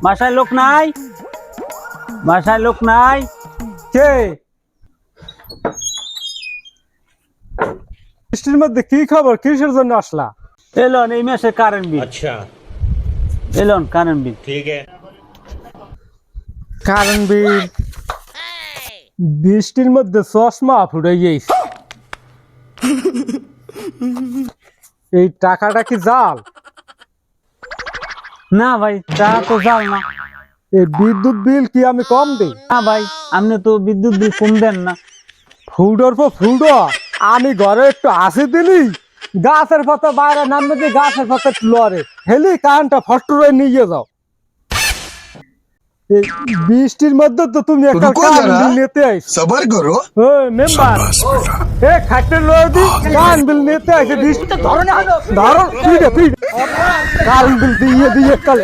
বাসায় লোক নাই, বাসায় লোক নাই। কে? বৃষ্টির মধ্যে কি খবর, কিসের জন্য আসলা? এলন এই মাসে কারেন্ট বিল। अच्छा এলন কারেন্ট বিল। ठीक है। Current bill? বৃষ্টির মধ্যে চশমা ফুটে গেছে। এই টাকাটা কি জাল? না ভাই, তা তো জাল না। এই বিদ্যুৎ বিল কি আমি কম দিই? না ভাই, আপনি তো বিদ্যুৎ বিল কম দেন না। ফুডোর পর ফুডো আমি ঘরে একটু আসি দিলি, গাছের পাতা বাইরে নামবে দিয়ে গাছের পাতা লড়ে হেলি কারেন্টটা ফস্টরে নিয়ে যাও। এই বৃষ্টির মধ্যে তো তুমি একটা रुको কারেন্ট जरा, বিল নিতে আইছো। सबर करो। ও মেম্বার, এ খাটের লড়ে দি কারেন্ট বিল নিতে আইছে। বৃষ্টি ধরো না, ধরো, কারেন্ট বিল দিয়ে দিয়ে কালে